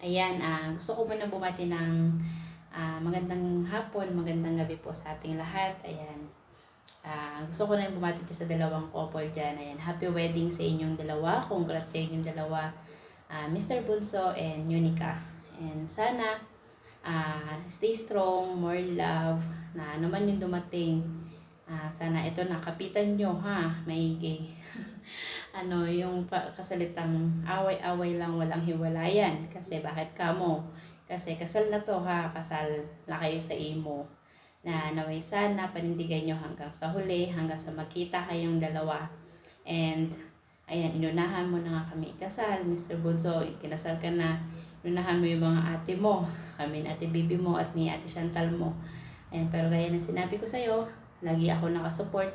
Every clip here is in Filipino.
Ayan, gusto ko muna bumati ng magandang hapon, magandang gabi po sa ating lahat. Ayan, gusto ko na bumati sa dalawang couple dyan. Ayan, happy wedding sa inyong dalawa. Congrats sa inyong dalawa, Mr. Bunso and Unica. And sana, stay strong, more love, na ano man yung dumating. Sana ito na, kapitan nyo ha, maigi. Yung kasalitang away-away lang, walang hiwalayan. Kasi bakit kamo? Kasi kasal na to ha, kasal na kayo sa imo. Na naway sana panindigan nyo hanggang sa huli, hanggang sa makita kayong dalawa. And ayan, inunahan mo na nga kami ikasal, Mr. Bunso, kinasal ka na. Inunahan mo yung mga ate mo, kami ni ate Bibi mo at ni ate Chantal mo. Ayan, pero gaya ng sinabi ko sa'yo, lagi ako nakasupport.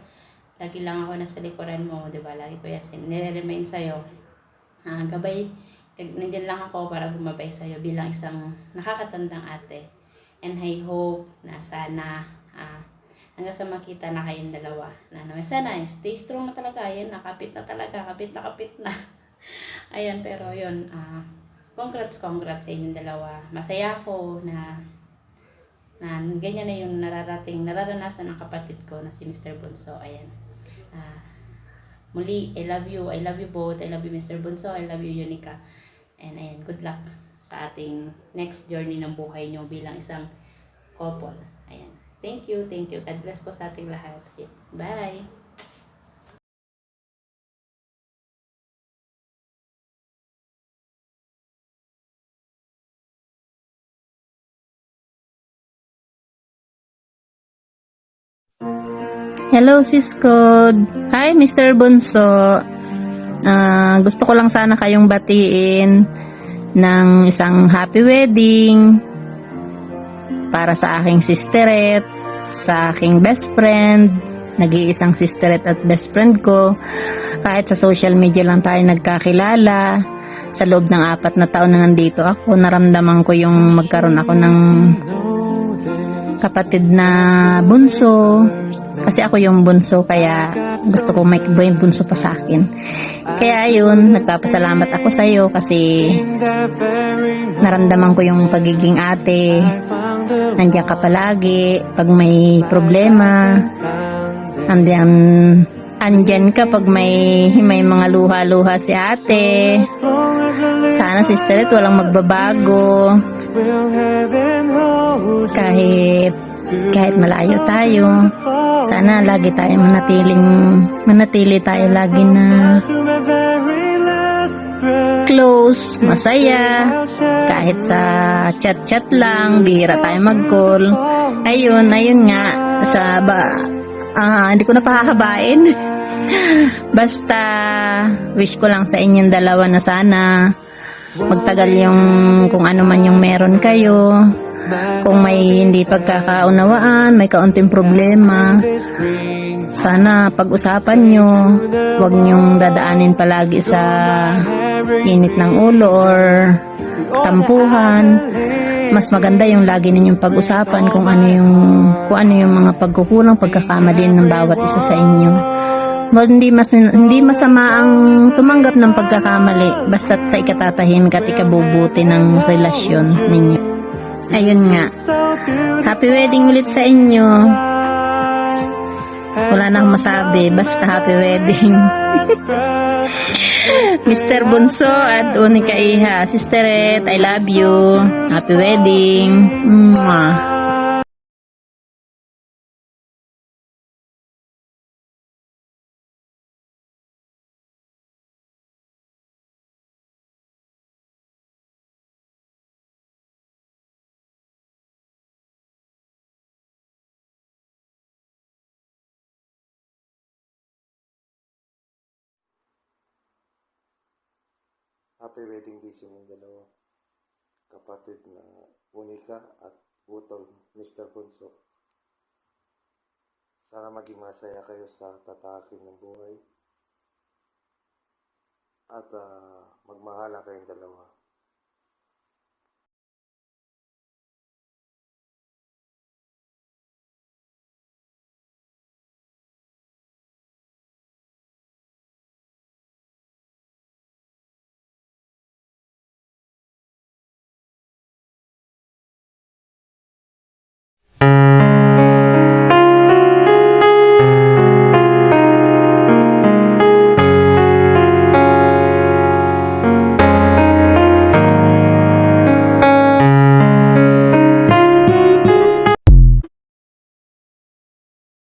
Lagi lang ako nasa likuran mo, di ba? Lagi ko yan nire-remind sa'yo. Gabay, nandiyan lang ako para gumabay sa'yo bilang isang nakakatandang ate. And I hope na sana hanggang sa makita na kayong dalawa. Sana stay strong na talaga. Ayan, nakapit na talaga. Kapit na. Ayan, pero yun. Congrats sa inyong dalawa. Masaya ako na ganyan na yung nararanasan ng kapatid ko na si Mr. Bunso. Ayan. Muli, I love you. I love you both. I love you, Mr. Bunso. I love you, Unica. And ayan, good luck sa ating next journey ng buhay nyo bilang isang couple. Ayan. Thank you. Thank you. God bless po sa ating lahat. Ayan. Bye! Hello, Sis Hi, Mr. Bunso. Gusto ko lang sana kayong batiin ng isang happy wedding para sa aking sisteret, sa aking best friend, nag-iisang sisteret at best friend ko. Kahit sa social media lang tayo nagkakilala, sa loob ng 4 na taon na nandito ako, naramdaman ko yung magkaroon ako ng kapatid na bunso. Kasi ako yung bunso, kaya gusto ko may bunso pa sa akin. Kaya yun, nagpapasalamat ako sa iyo kasi naramdaman ko yung pagiging ate. Nandiyan ka palagi pag may problema. Andyan ka pag may mga luha-luha si ate. Sana, sister, walang magbabago. Kahit malayo tayo, sana lagi tayo manatili tayo lagi na close, masaya, kahit sa chat-chat lang, bihira tayo mag-call. Ayun nga, hindi ko na pahahabain. Basta, wish ko lang sa inyong dalawa na sana magtagal yung kung ano man yung meron kayo. Kung may hindi pagkakaunawaan, may kaunting problema, sana pag-usapan nyo. Huwag nyong dadaanin palagi sa init ng ulo or tampuhan. Mas maganda yung lagi ninyong pag-usapan kung ano yung mga pagkukulang, pagkakamali ng bawat isa sa inyo. Hindi masama ang tumanggap ng pagkakamali, basta sa ikatatahimik at ikabubuti ng relasyon ninyo. Ayun nga. Happy wedding ulit sa inyo. Wala na akong masabi. Basta happy wedding. Mr. Bunso at Unica Iha. Sisteret, I love you. Happy wedding. Mwah. Happy wedding day sa inyong dalawa. Kapatid na Unica at Utol, Mr. Bunso. Sana maging masaya kayo sa tatahakin ng buhay. At magmahala kayong dalawa.